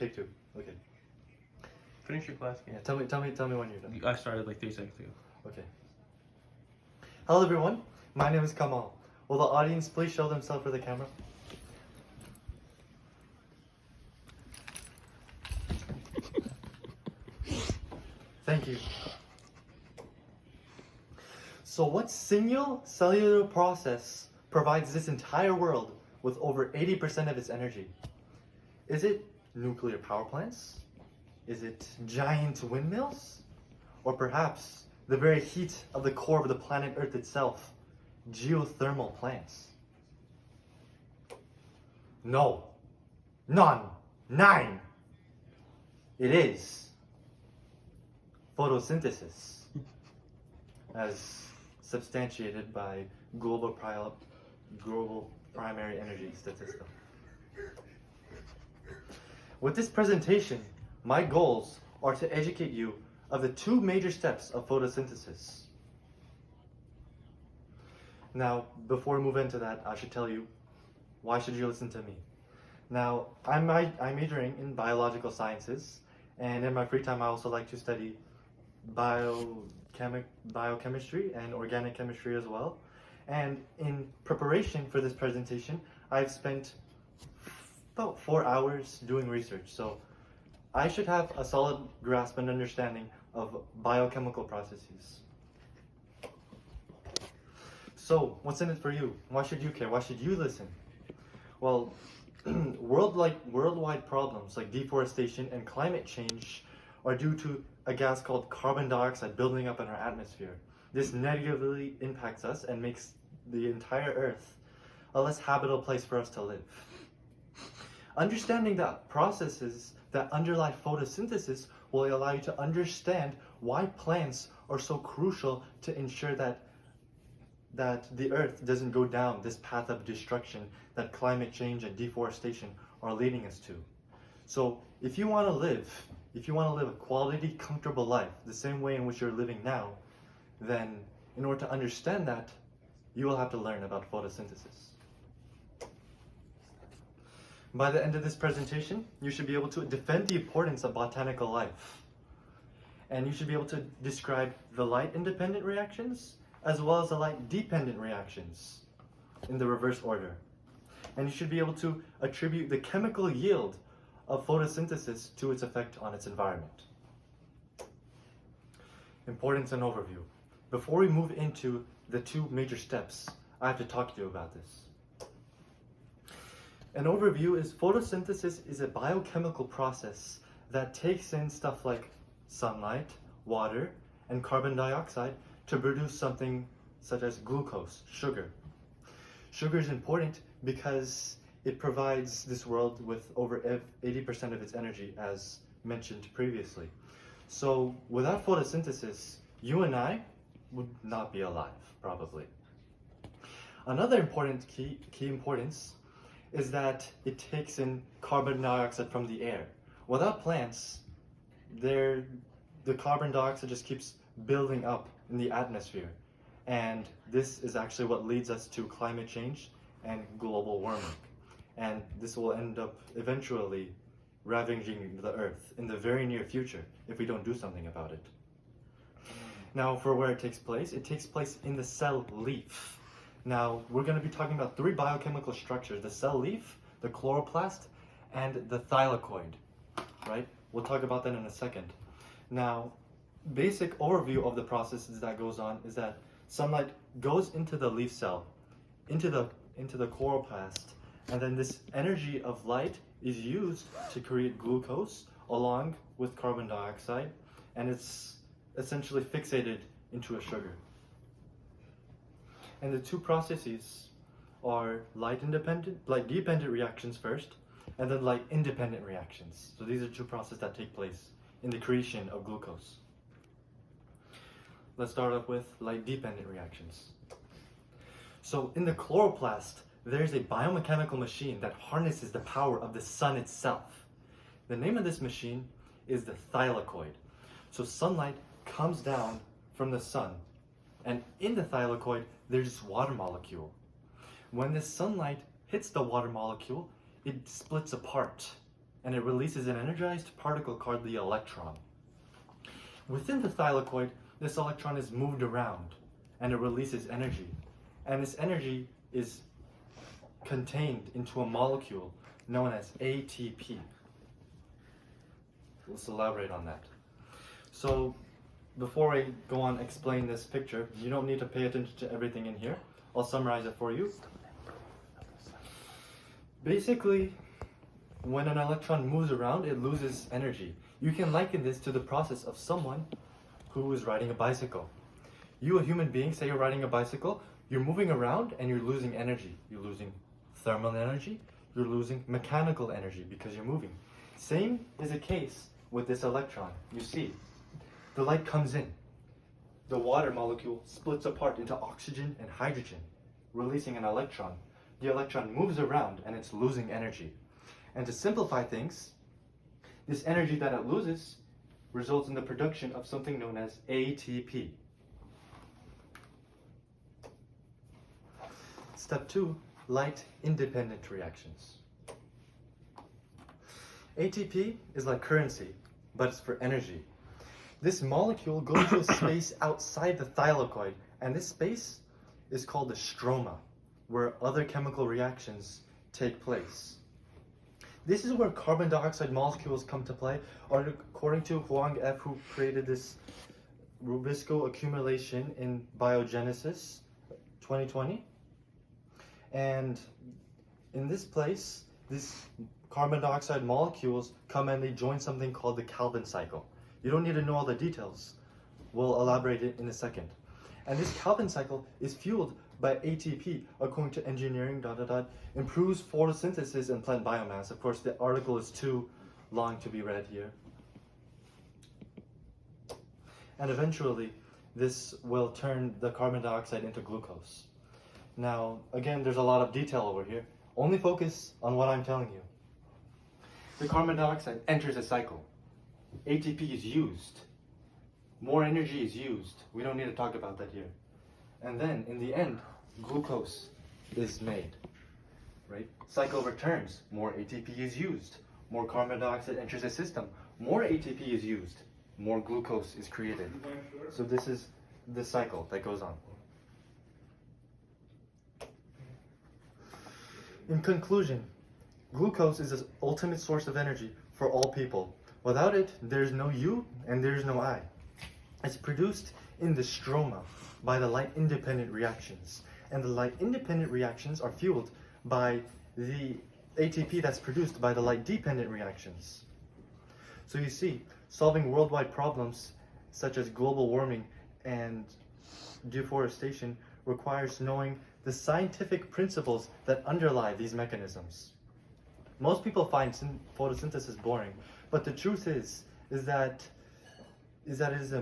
Take two. Okay. Finish your class game. Yeah. Tell me when you're done. I started like 3 seconds ago. Okay. Hello everyone. My name is Kamal. Will the audience please show themselves for the camera? Thank you. So what single cellular process provides this entire world with over 80% of its energy? Is it nuclear power plants? Is it giant windmills? Or perhaps the very heat of the core of the planet Earth itself, geothermal plants? No. None. 9. It is photosynthesis, as substantiated by global primary energy statistics. With this presentation, my goals are to educate you of the 2 major steps of photosynthesis. Now, before we move into that, I should tell you, why should you listen to me? Now, I'm majoring in biological sciences, and in my free time I also like to study biochemistry and organic chemistry as well. And in preparation for this presentation, I've spent about 4 hours doing research. So I should have a solid grasp and understanding of biochemical processes. So what's in it for you? Why should you care? Why should you listen? Well, worldwide problems like deforestation and climate change are due to a gas called carbon dioxide building up in our atmosphere. This negatively impacts us and makes the entire Earth a less habitable place for us to live. Understanding the processes that underlie photosynthesis will allow you to understand why plants are so crucial to ensure that the Earth doesn't go down this path of destruction that climate change and deforestation are leading us to. So if you want to live a quality, comfortable life the same way in which you're living now, then in order to understand that, you will have to learn about photosynthesis. By the end of this presentation, you should be able to defend the importance of botanical life. And you should be able to describe the light-independent reactions as well as the light-dependent reactions in the reverse order. And you should be able to attribute the chemical yield of photosynthesis to its effect on its environment. Importance and overview. Before we move into the 2 major steps, I have to talk to you about this. An overview is photosynthesis is a biochemical process that takes in stuff like sunlight, water, and carbon dioxide to produce something such as glucose, sugar. Sugar is important because it provides this world with over 80% of its energy, as mentioned previously. So without photosynthesis, you and I would not be alive, probably. Another important key importance is that it takes in carbon dioxide from the air. Without plants, the carbon dioxide just keeps building up in the atmosphere. And this is actually what leads us to climate change and global warming. And this will end up eventually ravaging the Earth in the very near future if we don't do something about it. Now, for where it takes place in the cell leaf. Now, we're going to be talking about 3 biochemical structures: the cell leaf, the chloroplast, and the thylakoid, right? We'll talk about that in a second. Now, basic overview of the processes that goes on is that sunlight goes into the leaf cell, into the chloroplast, and then this energy of light is used to create glucose along with carbon dioxide, and it's essentially fixated into a sugar. And the 2 processes are light-dependent reactions first, and then light-independent reactions. So these are 2 processes that take place in the creation of glucose. Let's start off with light-dependent reactions. So in the chloroplast, there's a biomechanical machine that harnesses the power of the sun itself. The name of this machine is the thylakoid. So sunlight comes down from the sun, and in the thylakoid, there's this water molecule. When the sunlight hits the water molecule, it splits apart and it releases an energized particle called the electron. Within the thylakoid, this electron is moved around and it releases energy. And this energy is contained into a molecule known as ATP. Let's elaborate on that. So, before I go on explain this picture, you don't need to pay attention to everything in here. I'll summarize it for you. Basically, when an electron moves around, it loses energy. You can liken this to the process of someone who is riding a bicycle. You, a human being, say you're riding a bicycle, you're moving around and you're losing energy. You're losing thermal energy, you're losing mechanical energy because you're moving. Same is the case with this electron. You see, the light comes in. The water molecule splits apart into oxygen and hydrogen, releasing an electron. The electron moves around and it's losing energy. And to simplify things, this energy that it loses results in the production of something known as ATP. Step 2, light-independent reactions. ATP is like currency, but it's for energy. This molecule goes to a space outside the thylakoid, and this space is called the stroma, where other chemical reactions take place. This is where carbon dioxide molecules come to play, or according to Huang F., who created this Rubisco accumulation in Biogenesis 2020. And in this place, these carbon dioxide molecules come and they join something called the Calvin cycle. You don't need to know all the details. We'll elaborate it in a second. And this Calvin cycle is fueled by ATP, according to engineering, improves photosynthesis and plant biomass. Of course, the article is too long to be read here. And eventually, this will turn the carbon dioxide into glucose. Now, again, there's a lot of detail over here. Only focus on what I'm telling you. The carbon dioxide enters a cycle. ATP is used. More energy is used. We don't need to talk about that here. And then, in the end, glucose is made, right? Cycle returns. More ATP is used. More carbon dioxide enters the system. More ATP is used. More glucose is created. So this is the cycle that goes on. In conclusion, glucose is the ultimate source of energy for all people. Without it, there's no you and there's no I. It's produced in the stroma by the light-independent reactions. And the light-independent reactions are fueled by the ATP that's produced by the light-dependent reactions. So you see, solving worldwide problems such as global warming and deforestation requires knowing the scientific principles that underlie these mechanisms. Most people find photosynthesis boring, but the truth is that it is a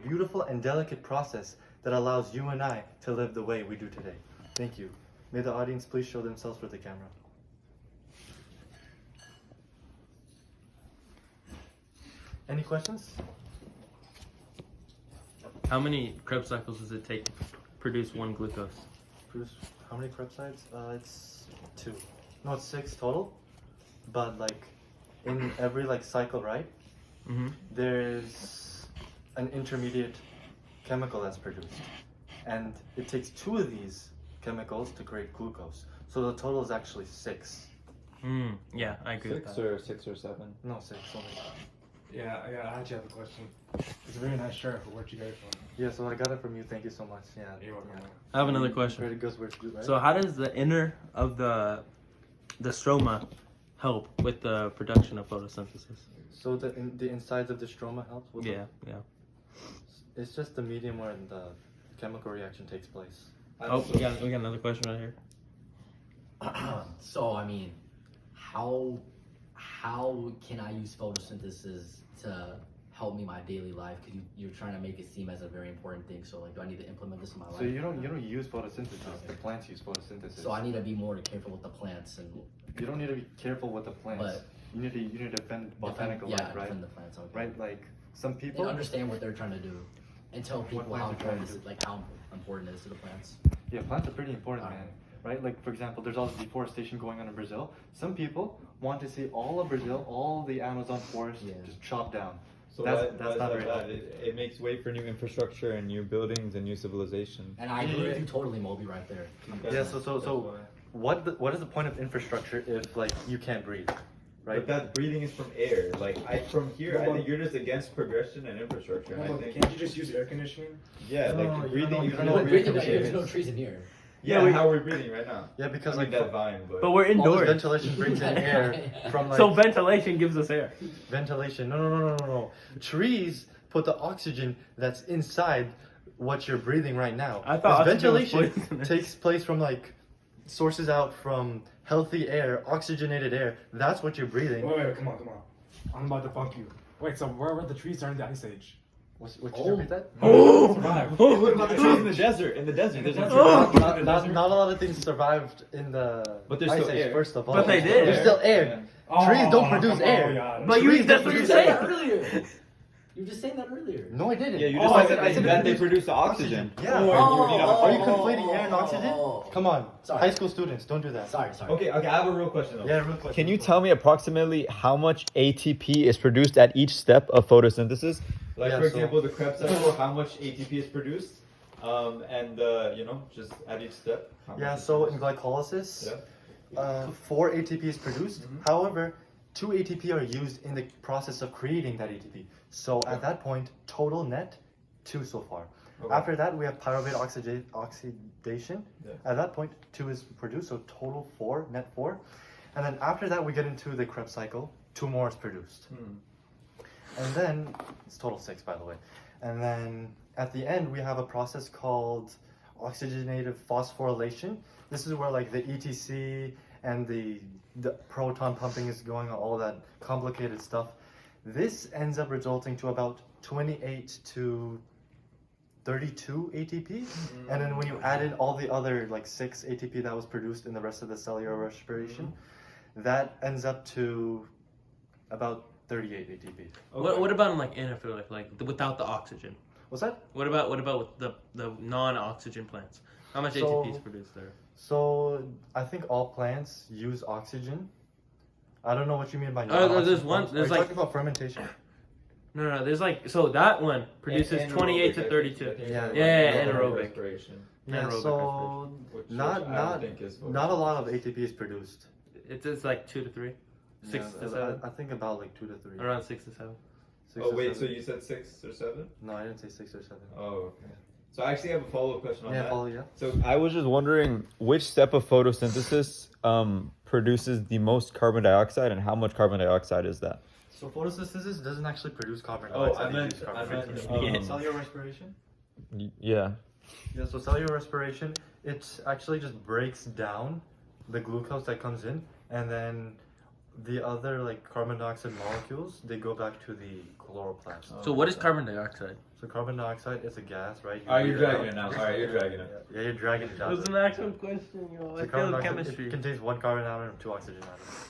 beautiful and delicate process that allows you and I to live the way we do today. Thank you. May the audience please show themselves for the camera. Any questions? How many Krebs cycles does it take to produce one glucose? Bruce, how many peptides? It's 2. No, it's 6 total. But like in every cycle, right? Mm-hmm. There's an intermediate chemical that's produced, and it takes 2 of these chemicals to create glucose. So the total is actually 6. Yeah, I agree with that. 6 or 7? No, 6 only. Yeah, I actually have a question. It's a very nice shirt, but where'd you get it from? Yeah, so I got it from you. Thank you so much. Yeah. You're welcome. Yeah. I have another Where question. it goes, where it's good, right? So how does the inner of the stroma help with the production of photosynthesis? So the insides of the stroma helps with Yeah. It's just the medium where the chemical reaction takes place. Oh, we got another question right here. So I mean, how can I use photosynthesis to help me my daily life? Because you're trying to make it seem as a very important thing. So like, do I need to implement this in my life? So you don't use photosynthesis. The plants use photosynthesis. So I need to be more careful with the plants and You don't need to be careful with the plants. But- you need to defend botanical life, right? defend the plants. Okay. Right, like some And people. understand what they're trying to do, and tell people plants how are trying important to it is, like how important it is to the plants. Yeah, plants are pretty important, man. right? Like for example, there's all this deforestation going on in Brazil. Some people want to see all of Brazil, all the Amazon forest Yeah. just chopped down. So That's why is not that very bad? healthy. It makes way for new infrastructure and new buildings and new civilization. And I agree with you totally, Moby, right there. Yeah, so what is the point of infrastructure if like you can't breathe, right? But that breathing is from air. Like from here, I think you're just against progression and infrastructure. And I think Can't you just use air conditioning? yeah, No, like you breathing. don't You know- can you don't only know Breathing, breathing there's no is. trees in here. yeah, we- how are we breathing right now? Yeah, because I mean, like that vine, But we're all this indoors. ventilation brings in air from like So ventilation gives us air. ventilation. No. Trees put the oxygen that's inside what you're breathing right now. I thought This oxygen was ventilation poisonous. takes place from like sources out from healthy air, oxygenated air. That's what you're breathing. Wait, come on. I'm about to bunk you. Wait, so where were the trees during the ice age? What did you repeat that? Oh, What about the trees in the desert? In the desert, there's no Oh. trees. Not a lot of things survived in the But there's ice still age. air. First of all, But they did. There's still air. Trees don't produce air. But you Trees that's don't what you're produce saying. air. Earlier. You were just saying that earlier. No, I didn't. Yeah, you Oh, just I said said that they produce the oxygen. Yeah. Oh, Are you conflating air and oxygen? Come on, Sorry. high school students, don't do that. Sorry. Okay, I have a real question though. Yeah, real quick. Can you tell me approximately how much ATP is produced at each step of photosynthesis? Like Yeah, for so- example, the Krebs cycle, how much ATP is produced? And just at each step. how much Yeah, is so in produced? glycolysis, Yeah. 4 ATP is produced. However, 2 ATP are used in the process of creating that ATP. So at that point, total net 2 so far. Okay. After that, we have pyruvate oxidation. Yeah. At that point, 2 is produced, so total 4, net 4. And then after that, we get into the Krebs cycle. 2 more is produced. And then, it's total 6 by the way. And then at the end, we have a process called oxygenative phosphorylation. This is where like the ETC and the proton pumping is going on, all that complicated stuff. This ends up resulting to about 28 to 32 ATP. And then when you add in all the other like 6 ATP that was produced in the rest of the cellular respiration, that ends up to about 38 ATP. What about in like anaerobic, like without the oxygen? What's that? What about with the non-oxygen plants? How much So- ATP is produced there? So I think all plants use oxygen. I don't know what you mean by Oh, non-oxygen there's one- plants. there's Are you like- talking about fermentation? No, there's like so that one produces 28 to 32. Yeah, anaerobic. Respiration. Yeah, Anaerobic so Which not I don't not think is not a lot of ATP is produced. It's like 2 to 3, 6 Yeah, to 7, I think about like 2 to 3. around 6 to 7. 6 Oh to wait, so 7. you said 6 or 7? No, I didn't say 6 or 7. Oh, okay. So I actually have a follow-up question on Yeah, that. follow, yeah. So I was just wondering which step of photosynthesis produces the most carbon dioxide, and how much carbon dioxide is that? So photosynthesis doesn't actually produce carbon Oh, dioxide. I it meant- uses carbon I meant, dioxide. um, cellular respiration. Yeah. Yeah, so cellular respiration, it actually just breaks down the glucose that comes in, and then the other like carbon dioxide molecules, they go back to the chloroplast. So what is carbon dioxide? So carbon dioxide is a gas, right? Are you breathe it dragging out. it now? Alright, you're dragging it. Yeah, you're dragging it It down. was an actual question, yo. So I carbon failed dioxide, chemistry. it contains 1 carbon atom and 2 oxygen atoms.